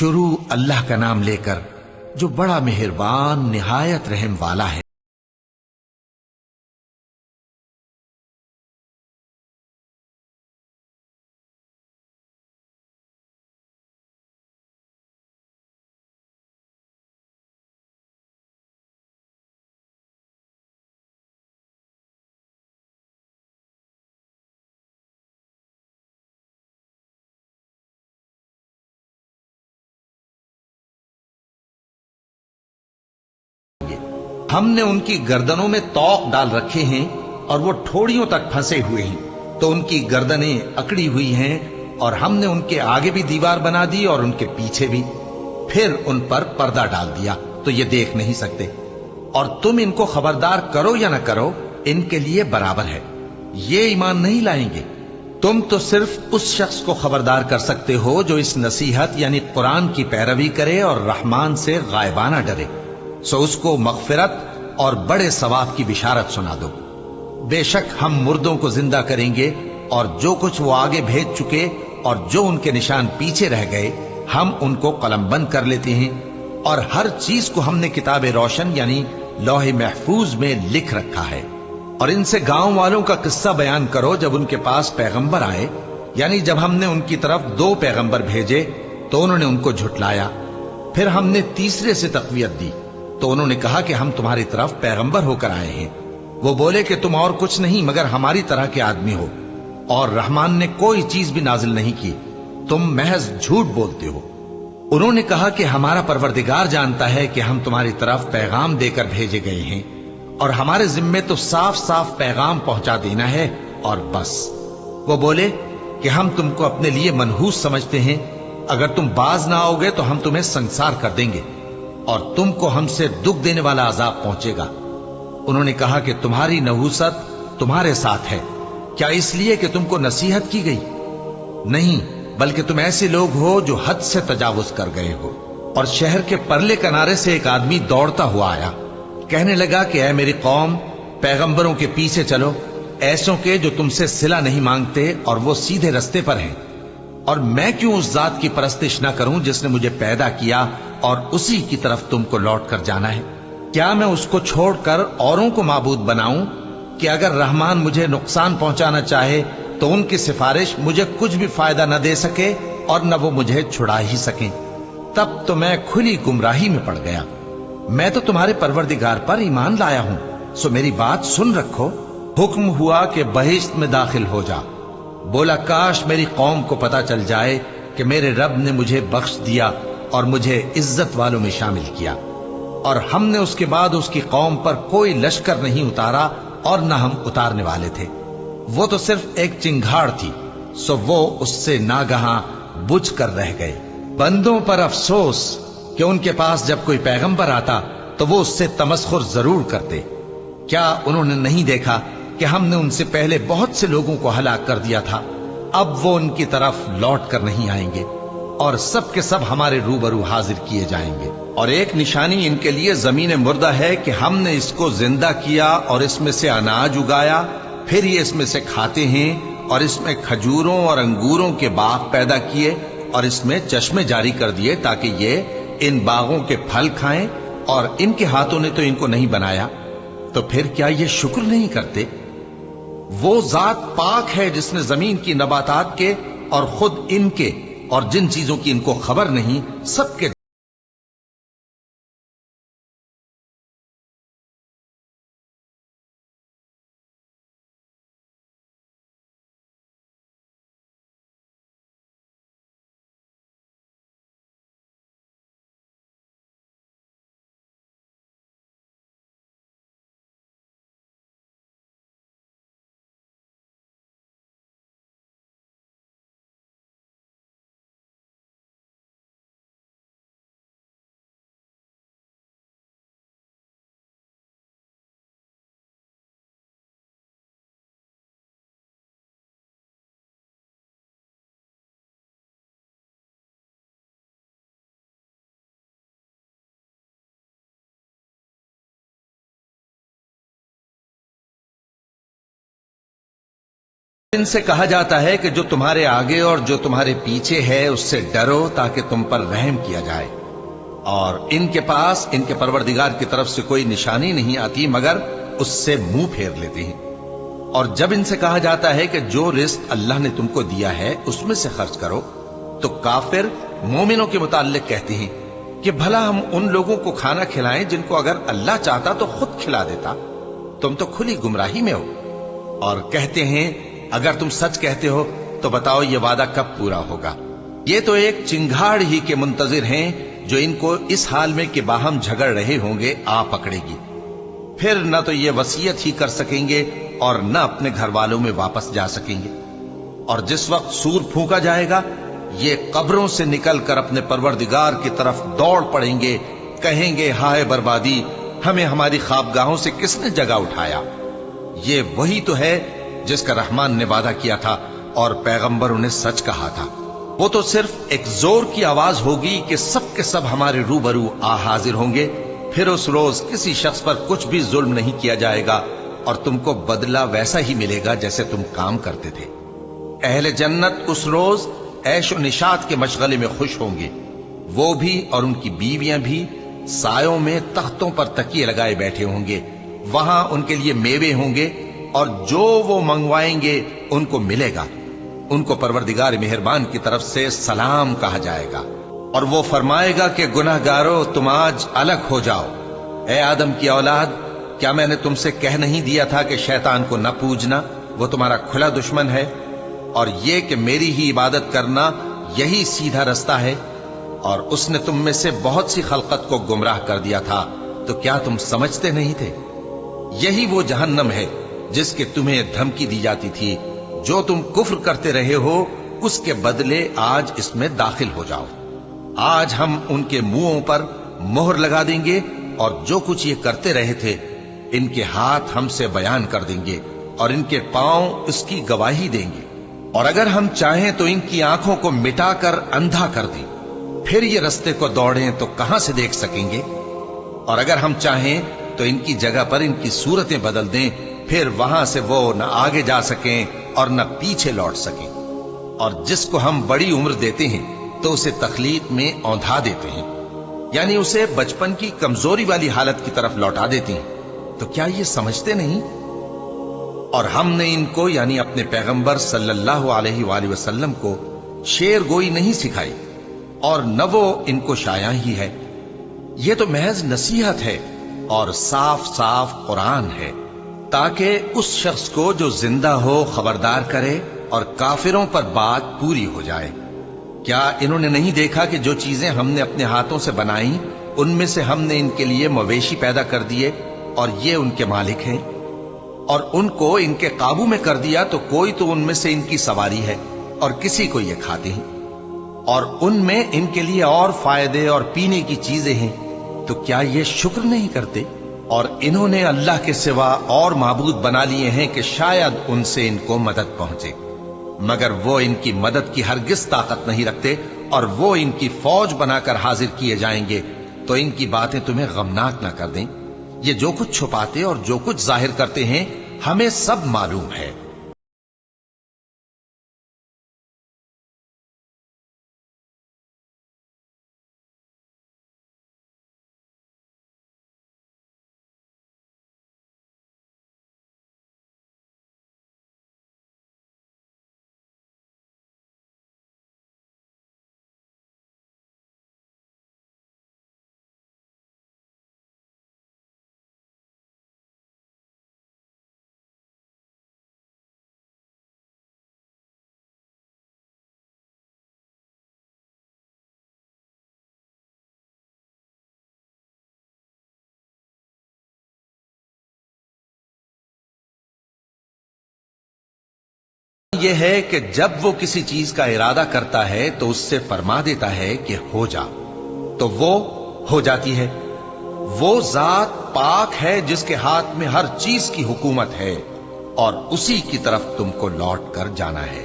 شروع اللہ کا نام لے کر جو بڑا مہربان نہایت رحم والا ہے۔ ہم نے ان کی گردنوں میں توق ڈال رکھے ہیں اور وہ ٹھوڑیوں تک پھنسے ہوئے ہیں، تو ان کی گردنیں اکڑی ہوئی ہیں، اور ہم نے ان کے آگے بھی دیوار بنا دی اور ان کے پیچھے بھی، پھر ان پر پردہ ڈال دیا تو یہ دیکھ نہیں سکتے، اور تم ان کو خبردار کرو یا نہ کرو ان کے لیے برابر ہے، یہ ایمان نہیں لائیں گے۔ تم تو صرف اس شخص کو خبردار کر سکتے ہو جو اس نصیحت یعنی قرآن کی پیروی کرے اور رحمان سے غائبانہ ڈرے، سو اس کو مغفرت اور بڑے ثواب کی بشارت سنا دو۔ بے شک ہم مردوں کو زندہ کریں گے، اور جو کچھ وہ آگے بھیج چکے اور جو ان کے نشان پیچھے رہ گئے ہم ان کو قلم بند کر لیتے ہیں، اور ہر چیز کو ہم نے کتاب روشن یعنی لوح محفوظ میں لکھ رکھا ہے۔ اور ان سے گاؤں والوں کا قصہ بیان کرو جب ان کے پاس پیغمبر آئے، یعنی جب ہم نے ان کی طرف 2 پیغمبر بھیجے تو انہوں نے ان کو جھٹلایا، پھر ہم نے تیسرے سے تقویت دی تو انہوں نے کہا کہ ہم تمہاری طرف پیغمبر ہو کر آئے ہیں۔ وہ بولے کہ تم اور کچھ نہیں مگر ہماری طرح کے آدمی ہو، اور رحمان نے کوئی چیز بھی نازل نہیں کی، تم محض جھوٹ بولتے ہو۔ انہوں نے کہا کہ ہمارا پروردگار جانتا ہے کہ ہم تمہاری طرف پیغام دے کر بھیجے گئے ہیں، اور ہمارے ذمے تو صاف صاف پیغام پہنچا دینا ہے اور بس۔ وہ بولے کہ ہم تم کو اپنے لیے منحوس سمجھتے ہیں، اگر تم باز نہ آؤ گے تو ہم تمہیں سنسار کر دیں گے، اور تم کو ہم سے دکھ دینے والا عذاب پہنچے گا۔ انہوں نے کہا کہ تمہاری نحوست تمہارے ساتھ ہے، کیا اس لیے کہ تم کو نصیحت کی گئی؟ نہیں، بلکہ تم ایسے لوگ ہو جو حد سے تجاوز کر گئے ہو۔ اور شہر کے پرلے کنارے سے ایک آدمی دوڑتا ہوا آیا، کہنے لگا کہ اے میری قوم، پیغمبروں کے پیچھے چلو، ایسوں کے جو تم سے صلہ نہیں مانگتے اور وہ سیدھے رستے پر ہیں۔ اور میں کیوں اس ذات کی پرستش نہ کروں جس نے مجھے پیدا کیا اور اسی کی طرف تم کو لوٹ کر جانا ہے؟ کیا میں اس کو چھوڑ کر اوروں کو معبود بناؤں کہ اگر رحمان مجھے نقصان پہنچانا چاہے تو ان کی سفارش مجھے کچھ بھی فائدہ نہ دے سکے اور نہ وہ مجھے چھڑا ہی سکیں؟ تب تو میں کھلی گمراہی میں پڑ گیا۔ میں تو تمہارے پروردگار پر ایمان لایا ہوں، سو میری بات سن رکھو۔ حکم ہوا کہ بہشت میں داخل ہو جا۔ بولا کاش میری قوم کو پتا چل جائے کہ میرے رب نے مجھے بخش دیا اور مجھے عزت والوں میں شامل کیا، اور ہم نے اس کے بعد اس کی قوم پر کوئی لشکر نہیں اتارا اور نہ ہم اتارنے والے تھے۔ وہ تو صرف ایک چنگھاڑ تھی، سو وہ اس سے ناگہاں بجھ کر رہ گئے۔ بندوں پر افسوس کہ ان کے پاس جب کوئی پیغمبر آتا تو وہ اس سے تمسخر ضرور کرتے۔ کیا انہوں نے نہیں دیکھا کہ ہم نے ان سے پہلے بہت سے لوگوں کو ہلاک کر دیا تھا؟ اب وہ ان کی طرف لوٹ کر نہیں آئیں گے، اور سب کے سب ہمارے روبرو حاضر کیے جائیں گے۔ اور ایک نشانی ان کے لیے زمین مردہ ہے کہ ہم نے اس کو زندہ کیا اور اس میں سے اناج اگایا، پھر یہ اس میں سے کھاتے ہیں، اور اس میں کھجوروں اور انگوروں کے باغ پیدا کیے، اور اس میں چشمے جاری کر دیے تاکہ یہ ان باغوں کے پھل کھائیں، اور ان کے ہاتھوں نے تو ان کو نہیں بنایا، تو پھر کیا یہ شکر نہیں کرتے؟ وہ ذات پاک ہے جس نے زمین کی نباتات کے اور خود ان کے اور جن چیزوں کی ان کو خبر نہیں سب کے इनसे कहा जाता है कि जो तुम्हारे आगे और जो तुम्हारे पीछे है उससे डरो ताकि तुम पर रहम किया जाए, और इनके पास इनके परवरदिगार की तरफ से कोई निशानी नहीं आती मगर उससे मुंह फेर लेते हैं। और जब इनसे कहा जाता है कि जो रिस्क अल्लाह ने तुमको दिया है उसमें से खर्च करो, तो काफिर मोमिनों के मुताल्लिक कहते हैं कि भला हम उन लोगों को खाना खिलाएं जिनको अगर अल्लाह चाहता तो खुद खिला देता, तुम तो खुली गुमराही में हो। और कहते हैं अगर तुम सच कहते हो तो बताओ ये वादा कब पूरा होगा। ये तो एक चिंगाड़ ही के मुंतजिर हैं जो इनको इस हाल में कि बाहम झगड़ रहे होंगे आ पकड़ेगी। फिर न तो ये वसीयत ही कर सकेंगे और न अपने घर वालों में वापस जा सकेंगे। और जिस वक्त सूर फूंका जाएगा ये कब्रों से निकलकर अपने परवरदिगार की तरफ दौड़ पड़ेंगे, कहेंगे हाय बर्बादी, हमें हमारी ख्वाबगाहों से किसने जगा उठाया। ये वही तो है जिसका रहमान ने वादा किया था और पैगंबरों ने सच कहा था। वो तो सिर्फ एक जोर की आवाज होगी कि सब के सब हमारे रूबरू आ हाजिर होंगे। फिर उस रोज किसी शख्स पर कुछ भी जुल्म नहीं किया जाएगा और तुमको बदला वैसा ही मिलेगा जैसे तुम काम करते थे। अहले जन्नत उस रोज ऐशो निशात के मशगले में खुश होंगे, वो भी और उनकी बीवियां भी सायों में तख्तों पर तकिए लगाए बैठे होंगे। वहां उनके लिए मेवे होंगे और जो वो मंगवाएंगे उनको मिलेगा। उनको परवरदिगार मेहरबान की तरफ से सलाम कहा जाएगा और वो फरमाएगा कि गुनाहगारों तुम आज अलग हो जाओ। ए आदम की औलाद, क्या मैंने तुमसे कह नहीं दिया था कि शैतान को न पूजना, वो तुम्हारा खुला दुश्मन है, और ये कि मेरी ही इबादत करना यही सीधा रास्ता है। और उसने तुम में से बहुत सी खलकत को गुमराह कर दिया था, तो क्या तुम समझते नहीं थे? यही वो जहन्नम है जिसके तुम्हें धमकी दी जाती थी। जो तुम कुफ्र करते रहे हो उसके बदले आज इसमें दाखिल हो जाओ। आज हम उनके मुंहों पर मोहर लगा देंगे और जो कुछ ये करते रहे थे इनके हाथ हमसे बयान कर देंगे और इनके पांव इसकी गवाही देंगे। और अगर हम चाहें तो इनकी आंखों को मिटाकर अंधा कर दें, फिर ये रास्ते को दौड़ें तो कहां से देख सकेंगे। और अगर हम चाहें तो इनकी जगह पर इनकी सूरतें बदल दें, फिर वहां से वो न आगे जा सकें और न पीछे लौट सकें। और जिसको हम बड़ी उम्र देते हैं तो उसे तखलीक में औंधा देते हैं, यानी उसे बचपन की कमजोरी वाली हालत की तरफ लौटा देते हैं। तो क्या ये समझते नहीं? और हमने इनको यानी अपने पैगंबर सल्लल्लाहु अलैहि वसल्लम को शेर गोई नहीं सिखाई और न वो इनको शाया ही है। ये तो महज नसीहत है और साफ साफ कुरान है, ताकि उस शख्स को जो जिंदा हो खबरदार करे और काफिरों पर बात पूरी हो जाए। क्या इन्होंने नहीं देखा कि जो चीजें हमने अपने हाथों से बनाई उनमें से हमने इनके लिए मवेशी पैदा कर दिए और ये उनके मालिक हैं, और उनको इनके काबू में कर दिया तो कोई तो उनमें से इनकी सवारी है और किसी को ये खाते हैं, और उनमें इनके लिए और फायदे और पीने की चीजें हैं। तो क्या ये शुक्र नहीं करते? और इन्होंने अल्लाह के सिवा और माबूद बना लिए हैं कि शायद उनसे इनको मदद पहुंचे, मगर वो इनकी मदद की हरगिज ताकत नहीं रखते और वो इनकी फौज बनाकर हाजिर किए जाएंगे। तो इनकी बातें तुम्हें गमनाक न कर दें। ये जो कुछ छुपाते और जो कुछ जाहिर करते हैं हमें सब मालूम है। यह है कि जब वो किसी चीज का इरादा करता है तो उससे फरमा देता है कि हो जा, तो वो हो जाती है। वो जात पाक है जिसके हाथ में हर चीज की हुकूमत है और उसी की तरफ तुमको लौट कर जाना है।